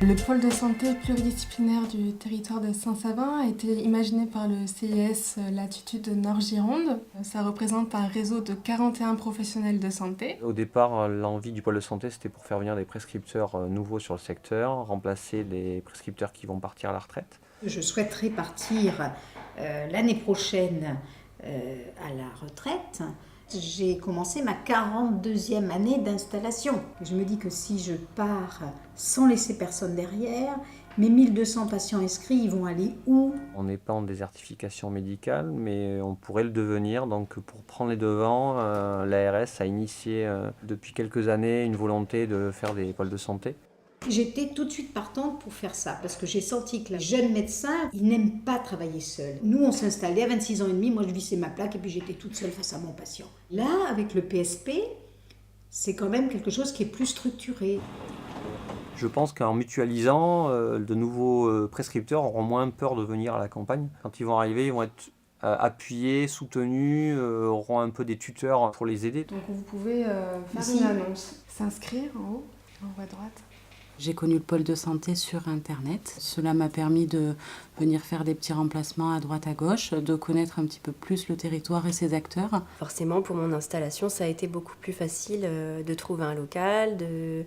Le pôle de santé pluridisciplinaire du territoire de Saint-Savin a été imaginé par le CIS Latitude Nord-Gironde. Ça représente un réseau de 41 professionnels de santé. Au départ, l'envie du pôle de santé, c'était pour faire venir des prescripteurs nouveaux sur le secteur, remplacer des prescripteurs qui vont partir à la retraite. Je souhaiterais partir l'année prochaine à la retraite. J'ai commencé ma 42e année d'installation. Je me dis que si je pars sans laisser personne derrière, mes 1200 patients inscrits, ils vont aller où ? On n'est pas en désertification médicale, mais on pourrait le devenir. Donc pour prendre les devants, l'ARS a initié depuis quelques années une volonté de faire des pôles de santé. J'étais tout de suite partante pour faire ça, parce que j'ai senti que les jeunes médecins, ils n'aiment pas travailler seuls. Nous, on s'installait à 26 ans et demi, moi je vissais ma plaque et puis j'étais toute seule face à mon patient. Là, avec le PSP, c'est quand même quelque chose qui est plus structuré. Je pense qu'en mutualisant, de nouveaux prescripteurs auront moins peur de venir à la campagne. Quand ils vont arriver, ils vont être appuyés, soutenus, auront un peu des tuteurs pour les aider. Donc vous pouvez faire une annonce, s'inscrire en haut, en haut à droite. J'ai connu le pôle de santé sur Internet. Cela m'a permis de venir faire des petits remplacements à droite à gauche, de connaître un petit peu plus le territoire et ses acteurs. Forcément, pour mon installation, ça a été beaucoup plus facile de trouver un local, de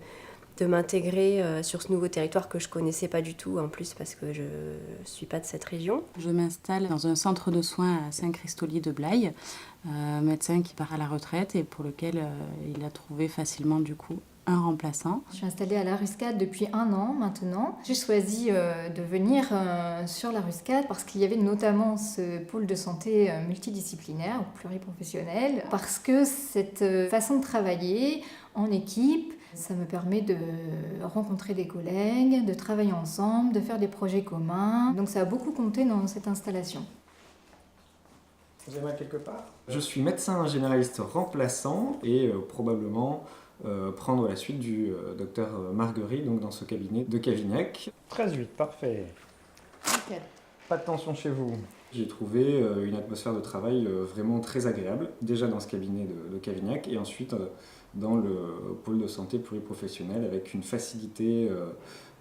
m'intégrer sur ce nouveau territoire que je ne connaissais pas du tout, en plus parce que je ne suis pas de cette région. Je m'installe dans un centre de soins à Saint-Christoly de Blaye, médecin qui part à la retraite et pour lequel il a trouvé facilement du coup un remplaçant. Je suis installée à la Ruscade depuis 1 an maintenant. J'ai choisi de venir sur la Ruscade parce qu'il y avait notamment ce pôle de santé multidisciplinaire ou pluriprofessionnel, parce que cette façon de travailler en équipe, ça me permet de rencontrer des collègues, de travailler ensemble, de faire des projets communs. Donc ça a beaucoup compté dans cette installation. Vous avez quelque part ? Je suis médecin généraliste remplaçant et probablement prendre la suite du docteur Marguerite, donc dans ce cabinet de Cavignac. 13-8, parfait. Nickel. Pas de tension chez vous. J'ai trouvé une atmosphère de travail vraiment très agréable, déjà dans ce cabinet de Cavignac et ensuite dans le pôle de santé pluriprofessionnel avec une facilité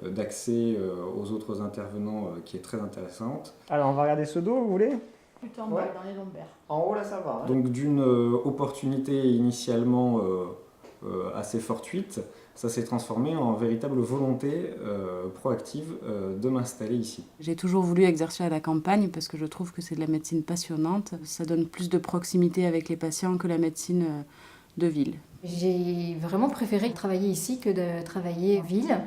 d'accès aux autres intervenants qui est très intéressante. Alors on va regarder ce dos, vous voulez ? Plutôt en bas, dans les lombaires. En haut là ça va. Hein. Donc d'une opportunité initialement assez fortuite, ça s'est transformé en véritable volonté proactive de m'installer ici. J'ai toujours voulu exercer à la campagne parce que je trouve que c'est de la médecine passionnante. Ça donne plus de proximité avec les patients que la médecine de ville. J'ai vraiment préféré travailler ici que de travailler en ville.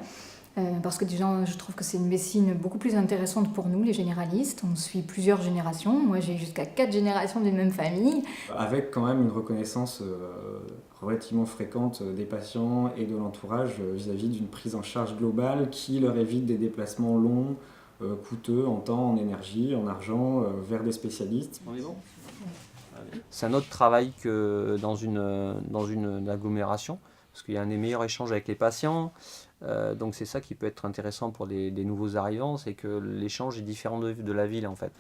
Parce que déjà, je trouve que c'est une médecine beaucoup plus intéressante pour nous, les généralistes. On suit plusieurs générations. Moi, j'ai jusqu'à 4 générations d'une même famille. Avec quand même une reconnaissance relativement fréquente des patients et de l'entourage vis-à-vis d'une prise en charge globale qui leur évite des déplacements longs, coûteux en temps, en énergie, en argent, vers des spécialistes. On est bon ? C'est un autre travail que dans une agglomération, parce qu'il y a un des meilleurs échanges avec les patients. Donc c'est ça qui peut être intéressant pour des nouveaux arrivants, c'est que l'échange est différent de la ville en fait.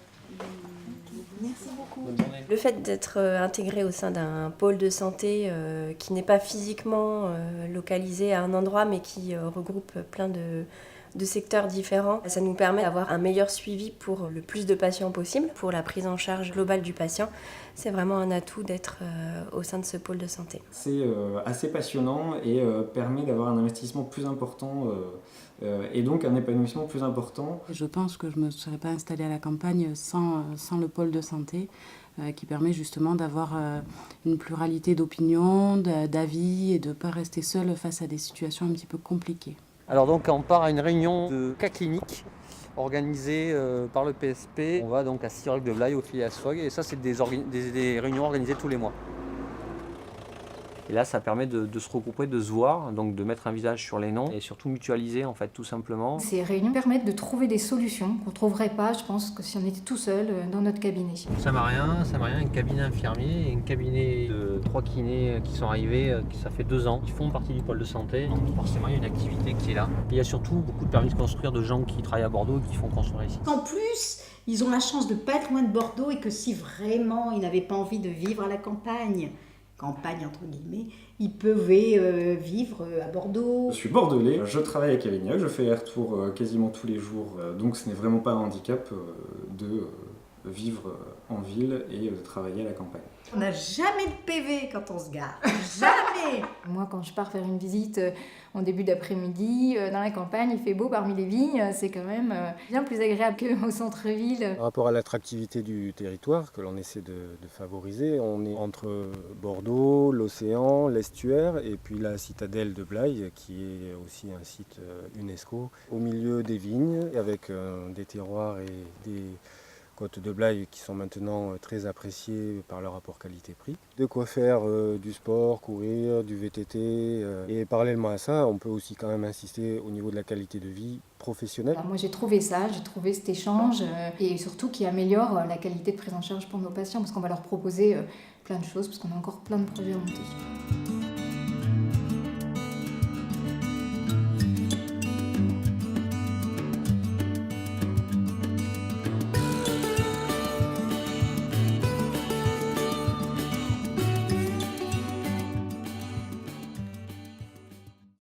Merci beaucoup. Bonne journée. Le fait d'être intégré au sein d'un pôle de santé qui n'est pas physiquement localisé à un endroit mais qui regroupe plein de secteurs différents, ça nous permet d'avoir un meilleur suivi pour le plus de patients possible, pour la prise en charge globale du patient. C'est vraiment un atout d'être au sein de ce pôle de santé. C'est assez passionnant et permet d'avoir un investissement plus important et donc un épanouissement plus important. Je pense que je ne me serais pas installée à la campagne sans le pôle de santé qui permet justement d'avoir une pluralité d'opinions, d'avis et de ne pas rester seule face à des situations un petit peu compliquées. Alors donc on part à une réunion de cas cliniques organisée par le PSP. On va donc à Siroc-de-Blaye au Filiasfog et ça c'est des réunions organisées tous les mois. Et là, ça permet de se regrouper, de se voir, donc de mettre un visage sur les noms et surtout mutualiser, en fait, tout simplement. Ces réunions permettent de trouver des solutions qu'on ne trouverait pas, je pense, que si on était tout seul dans notre cabinet. Saint-Marien, un cabinet infirmier et un cabinet de 3 kinés qui sont arrivés, ça fait 2 ans, qui font partie du pôle de santé. Donc forcément, il y a une activité qui est là. Et il y a surtout beaucoup de permis de construire de gens qui travaillent à Bordeaux et qui font construire ici. En plus, ils ont la chance de ne pas être loin de Bordeaux et que si vraiment ils n'avaient pas envie de vivre à la campagne, campagne entre guillemets, ils pouvaient vivre à Bordeaux. Je suis bordelais, je travaille à Cavignac, je fais les retours quasiment tous les jours, donc ce n'est vraiment pas un handicap de vivre en ville et de travailler à la campagne. On n'a jamais de PV quand on se gare, jamais. Moi, quand je pars faire une visite en début d'après-midi, dans la campagne, il fait beau parmi les vignes, c'est quand même bien plus agréable qu'au centre-ville. Par rapport à l'attractivité du territoire que l'on essaie de favoriser, on est entre Bordeaux, l'océan, l'estuaire et puis la citadelle de Blaye qui est aussi un site UNESCO au milieu des vignes avec des terroirs et des côtes de Blaye qui sont maintenant très appréciées par leur rapport qualité-prix. De quoi faire du sport, courir, du VTT. Et parallèlement à ça, on peut aussi quand même insister au niveau de la qualité de vie professionnelle. Alors moi j'ai trouvé ça, j'ai trouvé cet échange et surtout qui améliore la qualité de prise en charge pour nos patients parce qu'on va leur proposer plein de choses, parce qu'on a encore plein de projets à monter.